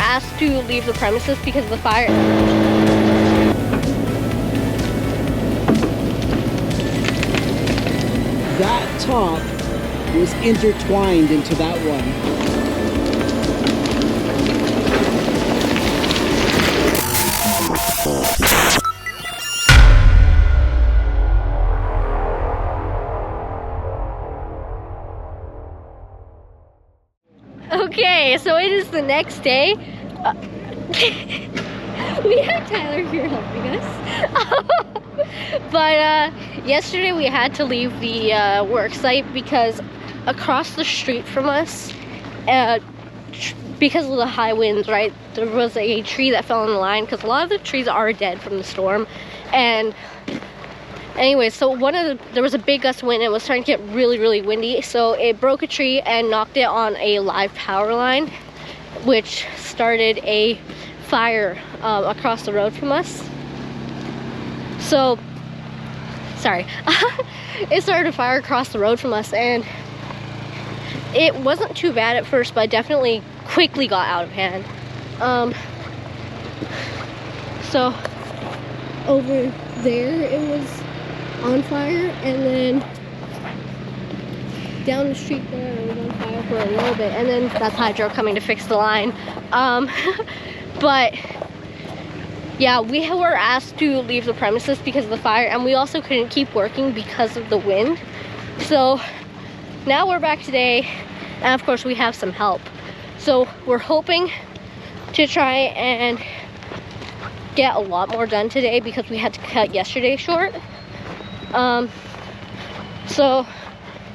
asked to leave the premises because of the fire. That top was intertwined into that one. Okay, so it is the next day. We have Tyler here helping us. But yesterday we had to leave the work site because across the street from us, because of the high winds, right, there was a tree that fell in the line because a lot of the trees are dead from the storm. And anyway, so there was a big gust of wind and it was starting to get really windy, so it broke a tree and knocked it on a live power line, which started a fire across the road from us. So sorry. It started a fire across the road from us, and it wasn't too bad at first, but it definitely quickly got out of hand. So over there it was on fire, and then down the street there it was on fire for a little bit, and then that's Hydro coming to fix the line. But yeah, we were asked to leave the premises because of the fire, and we also couldn't keep working because of the wind. So now we're back today, and of course we have some help. So we're hoping to try and get a lot more done today because we had to cut yesterday short. So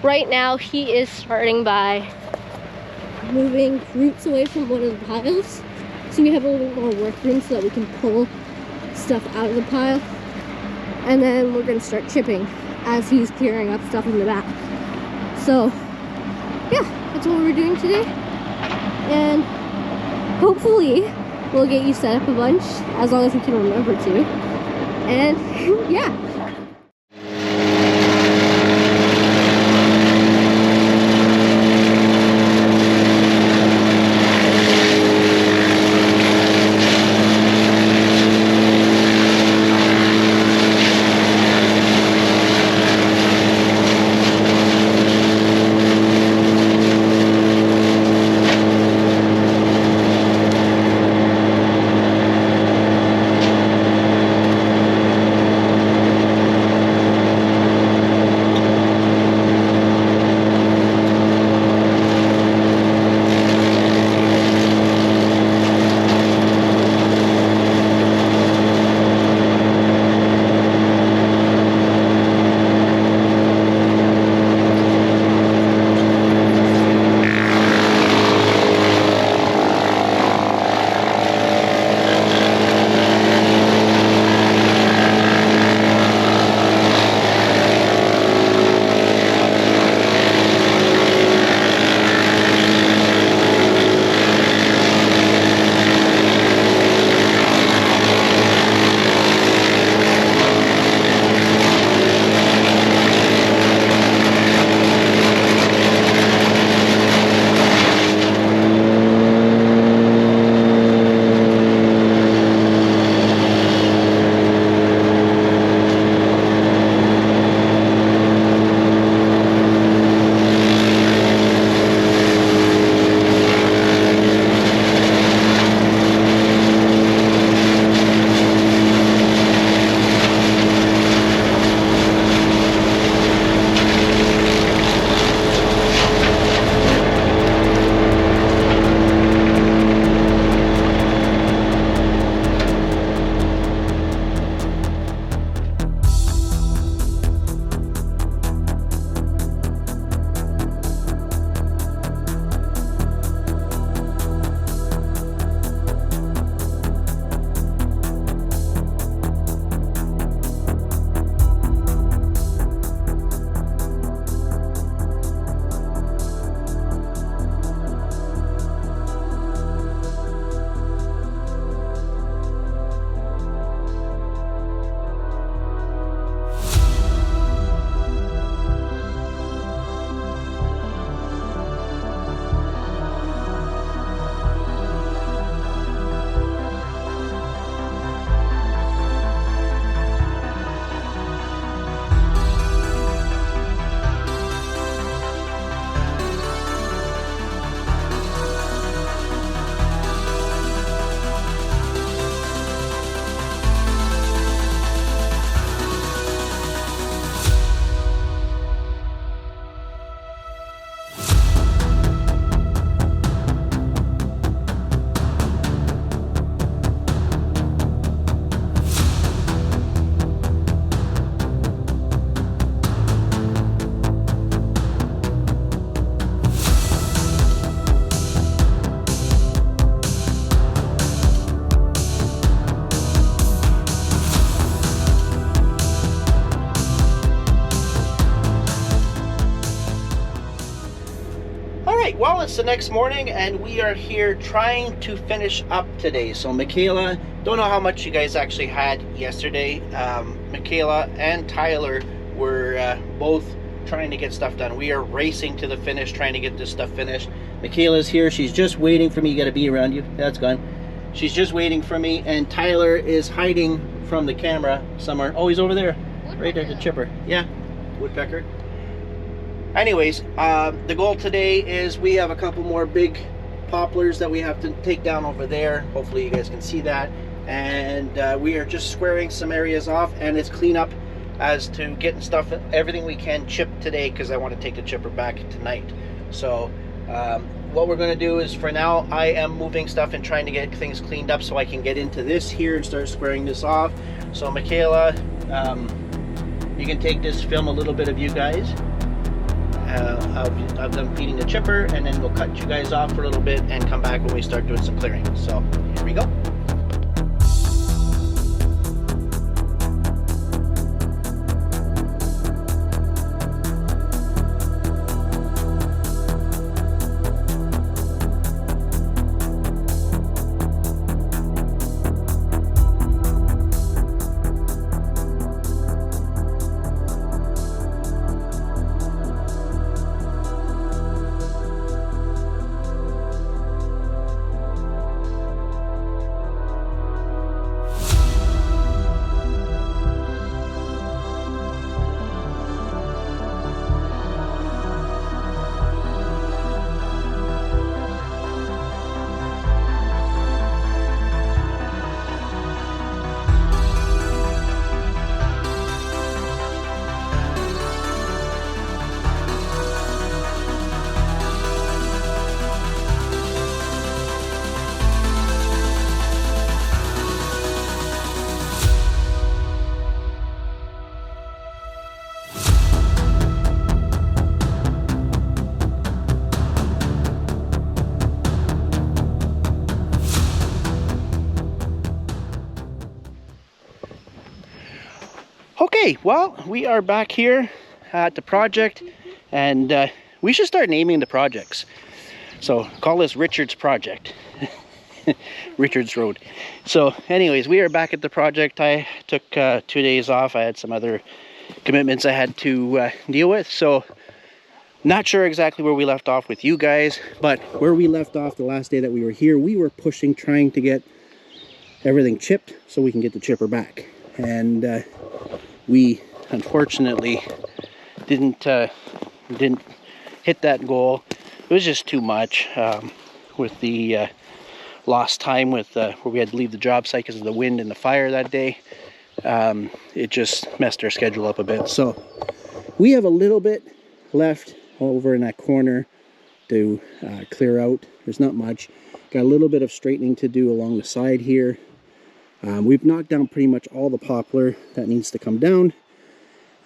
right now he is starting by moving roots away from one of the piles, so we have a little bit more work room so that we can pull stuff out of the pile, and then we're going to start chipping as he's clearing up stuff in the back. So yeah, that's what we're doing today, and hopefully we'll get you set up a bunch as long as we can remember to. And yeah. it's the next morning and we are here trying to finish up today. So Michaela, don't know how much you guys actually had yesterday. Michaela and Tyler were both trying to get stuff done. We are racing to the finish, trying to get this stuff finished. Michaela's here. She's just waiting for me. You got a bee around you. That's gone. She's just waiting for me, and Tyler is hiding from the camera somewhere. Oh, he's over there. Woodpecker. Right there, the chipper. Yeah, woodpecker. Anyways, the goal today is we have a couple more big poplars that we have to take down over there. Hopefully you guys can see that. And we are just squaring some areas off, and it's clean up as to getting stuff, everything we can chipped today, because I want to take the chipper back tonight. So what we're going to do is, for now, I am moving stuff and trying to get things cleaned up so I can get into this here and start squaring this off. So Michaela, you can take this, film a little bit of you guys. Of them feeding the chipper, and then we'll cut you guys off for a little bit and come back when we start doing some clearing. So here we go. Okay, well, we are back here at the project, and we should start naming the projects. So call this Richard's Project. Richard's Road. So anyways, we are back at the project. I took 2 days off. I had some other commitments I had to deal with. So not sure exactly where we left off with you guys, but where we left off the last day that we were here, we were pushing, trying to get everything chipped so we can get the chipper back. And we unfortunately didn't hit that goal. It was just too much with the lost time with where we had to leave the job site because of the wind and the fire that day. It just messed our schedule up a bit. So we have a little bit left over in that corner to clear out. There's not much. Got a little bit of straightening to do along the side here. We've knocked down pretty much all the poplar that needs to come down.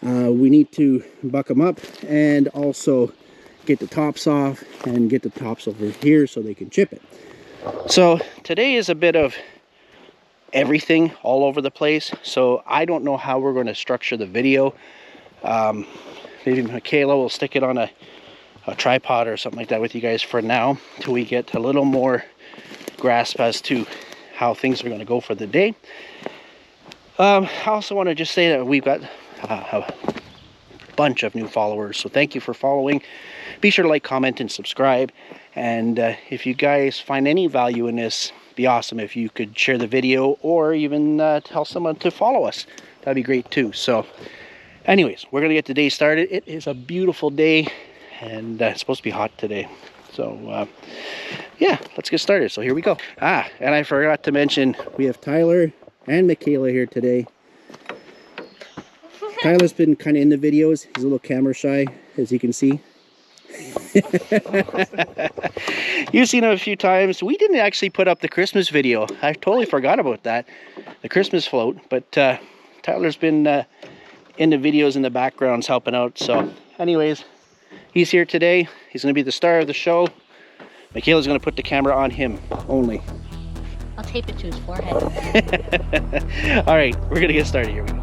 We need to buck them up and also get the tops off and get the tops over here so they can chip it. So today is a bit of everything all over the place. So I don't know how we're going to structure the video. Maybe Michaela will stick it on a tripod or something like that with you guys for now, till we get a little more grasp as to how things are going to go for the day. I also want to just say that we've got a bunch of new followers, so thank you for following. Be sure to like, comment, and subscribe. And if you guys find any value in this, it'd be awesome if you could share the video or even tell someone to follow us. That'd be great too. So anyways, we're gonna get the day started. It is a beautiful day, and it's supposed to be hot today. So yeah, let's get started. So here we go. And I forgot to mention, we have Tyler and Michaela here today. Tyler's been kind of in the videos. He's a little camera shy, as you can see. You've seen him a few times. We didn't actually put up the Christmas video. I totally forgot about that, the Christmas float. But Tyler's been in the videos in the backgrounds helping out. So anyways, he's here today. He's going to be the star of the show. Michaela's going to put the camera on him only. I'll tape it to his forehead. All right, we're going to get started. Here we go.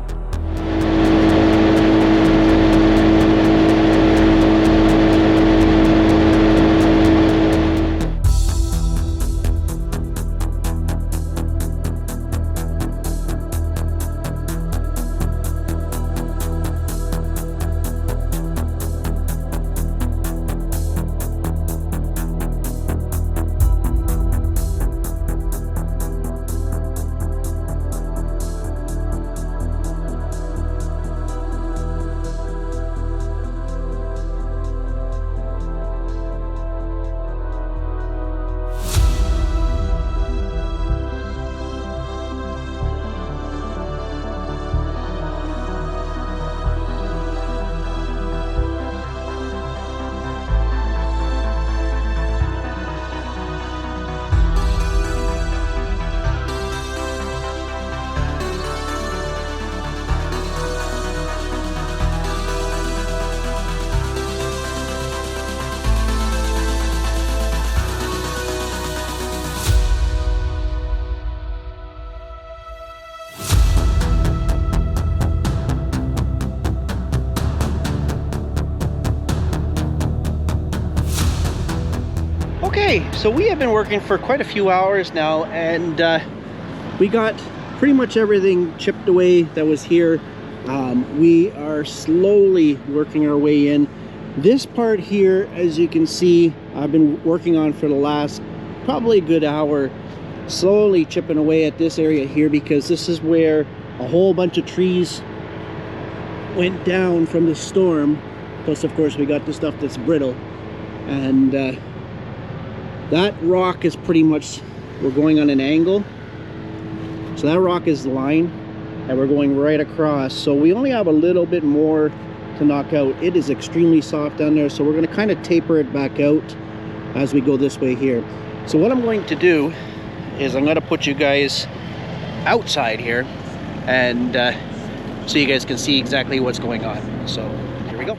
So we have been working for quite a few hours now, and we got pretty much everything chipped away that was here. We are slowly working our way in. This part here, as you can see, I've been working on for the last probably a good hour, slowly chipping away at this area here, because this is where a whole bunch of trees went down from the storm. Plus, of course, we got the stuff that's brittle, and that rock is pretty much, we're going on an angle, so that rock is the line, and we're going right across. So we only have a little bit more to knock out. It is extremely soft down there, so we're going to kind of taper it back out as we go this way here. So what I'm going to do is I'm going to put you guys outside here, and so you guys can see exactly what's going on. So here we go.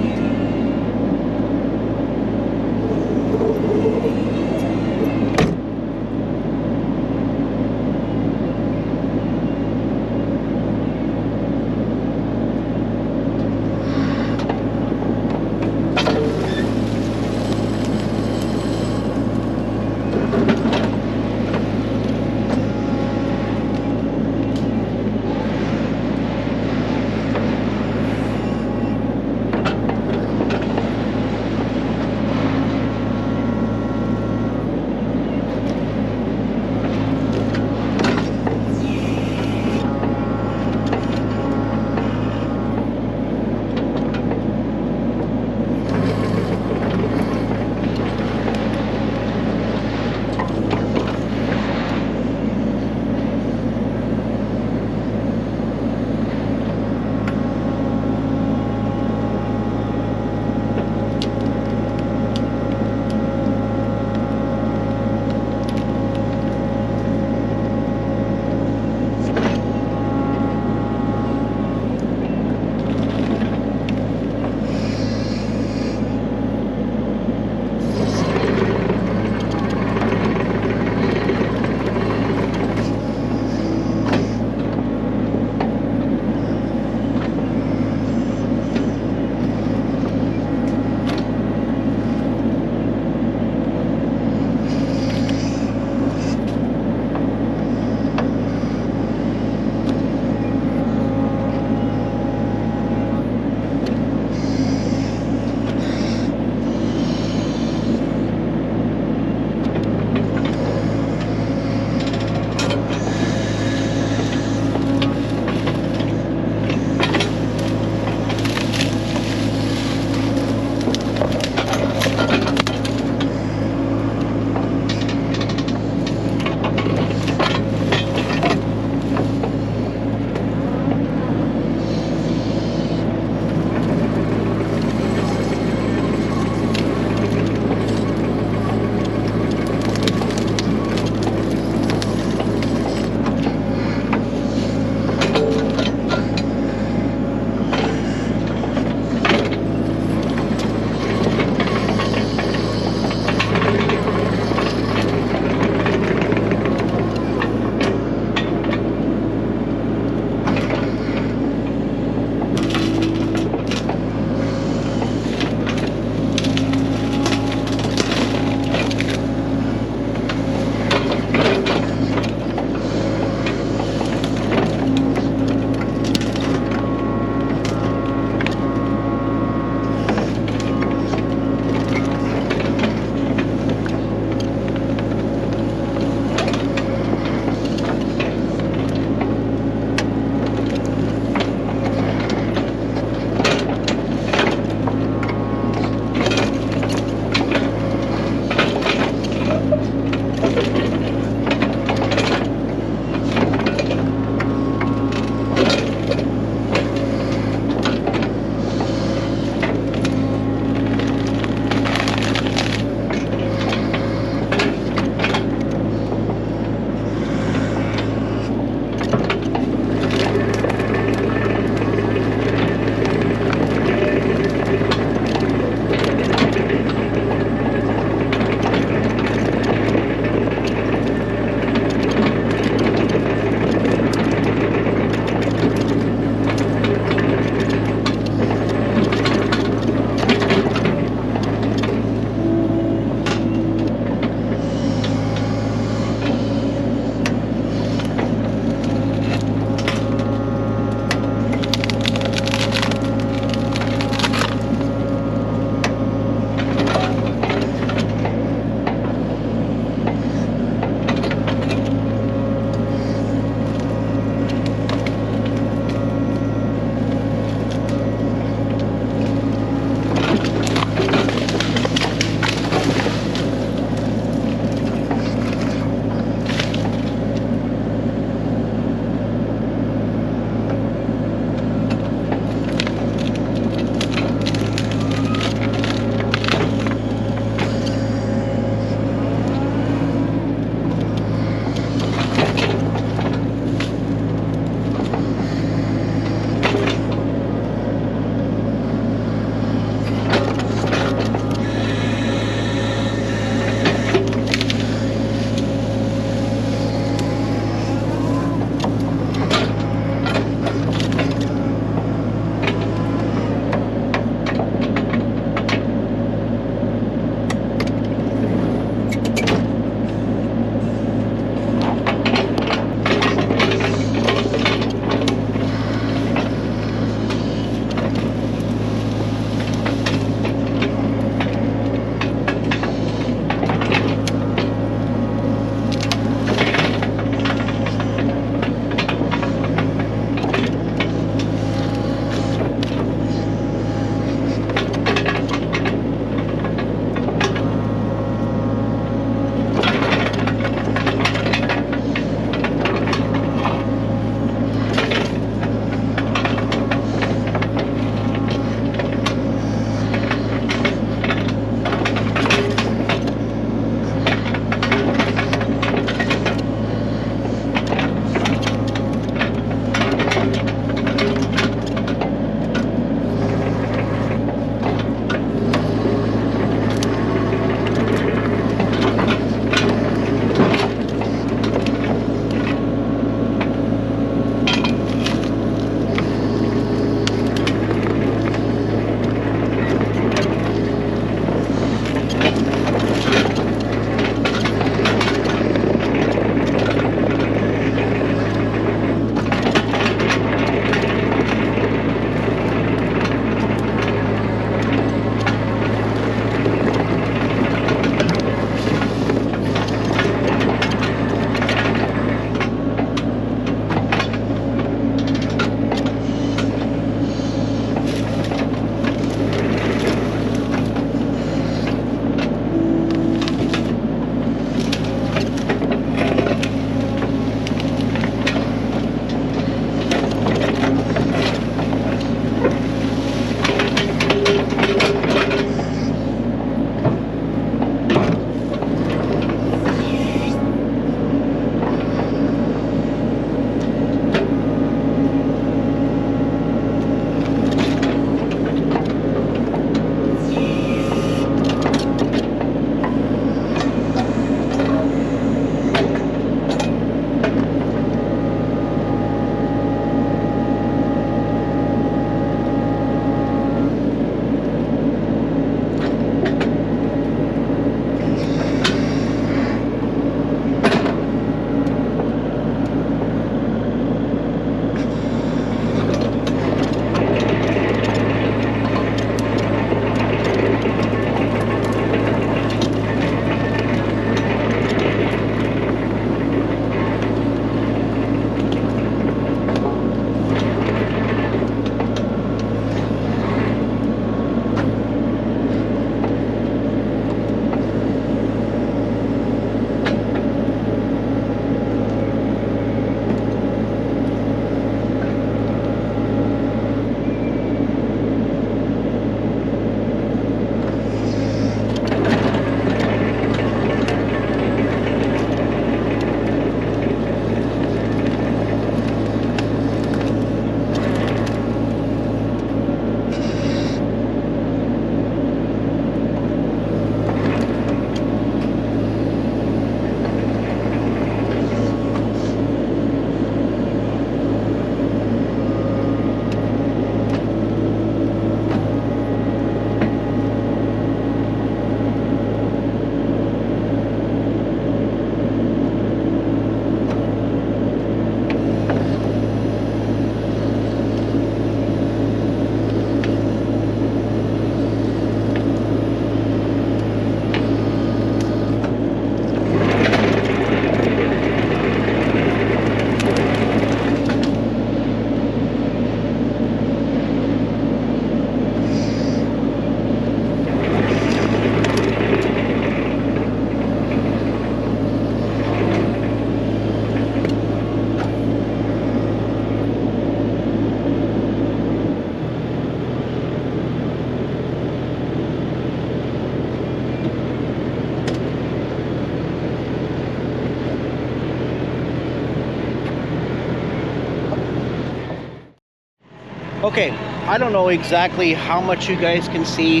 Okay, I don't know exactly how much you guys can see,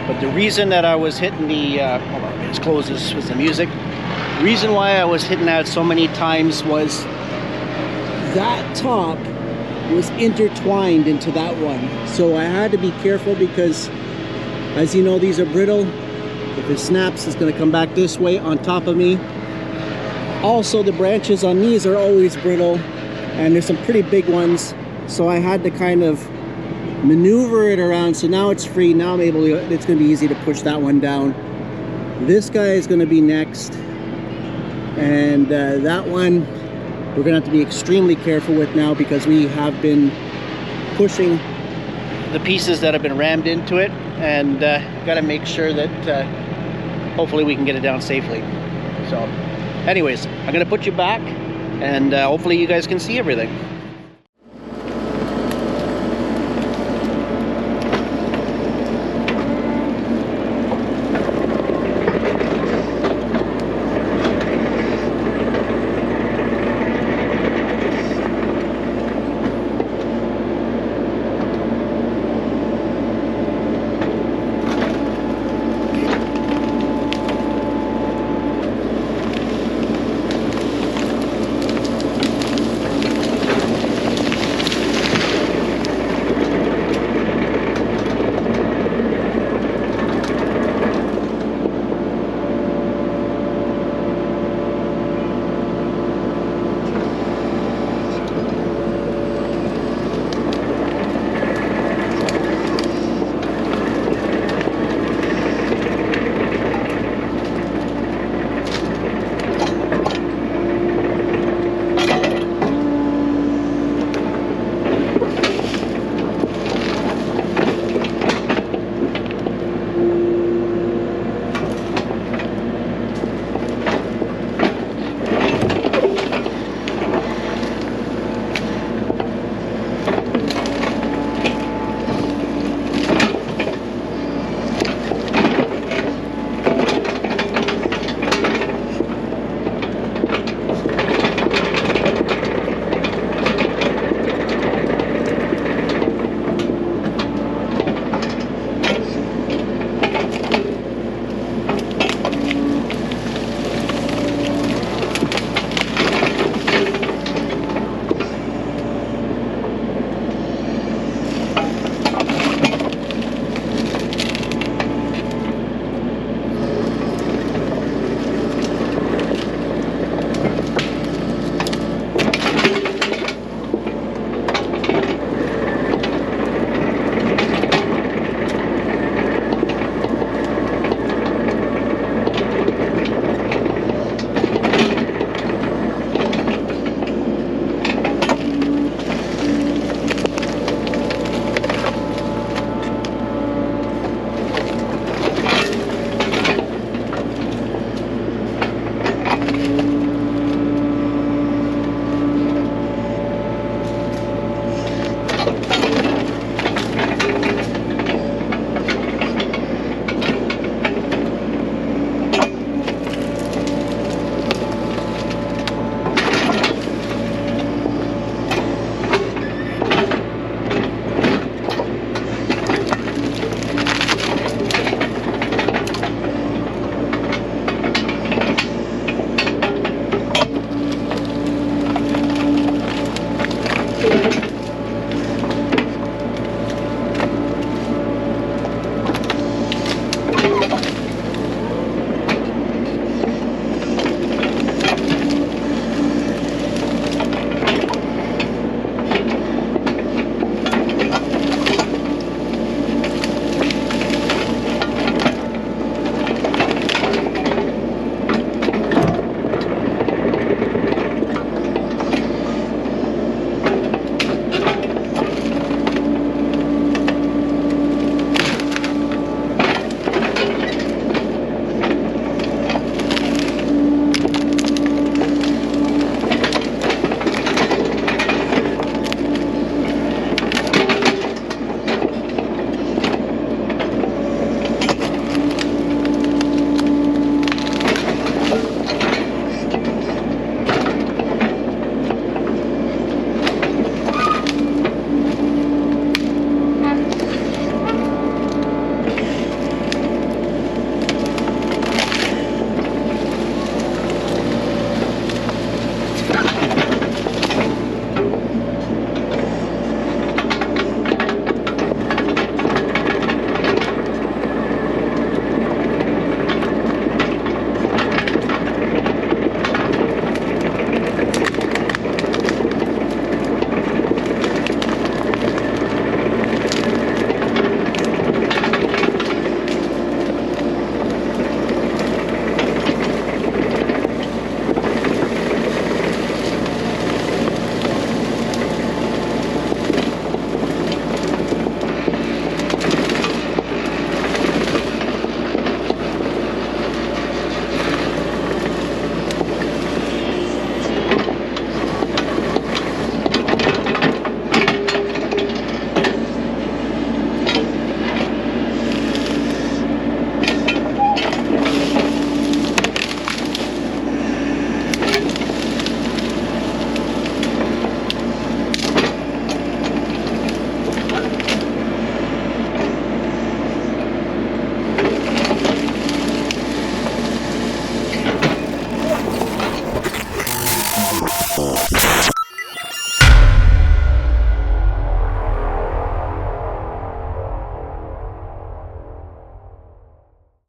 but the reason that I was hitting the, hold on, let's close this with the music. The reason why I was hitting that so many times was that top was intertwined into that one. So I had to be careful because, as you know, these are brittle. If it snaps, it's gonna come back this way on top of me. Also, the branches on these are always brittle, and there's some pretty big ones. So I had to kind of maneuver it around. So now it's free. Now I'm able to, it's gonna be easy to push that one down. This guy is gonna be next. And that one, we're gonna have to be extremely careful with now because we have been pushing the pieces that have been rammed into it, and got to make sure that hopefully we can get it down safely. So anyways, I'm gonna put you back, and hopefully you guys can see everything.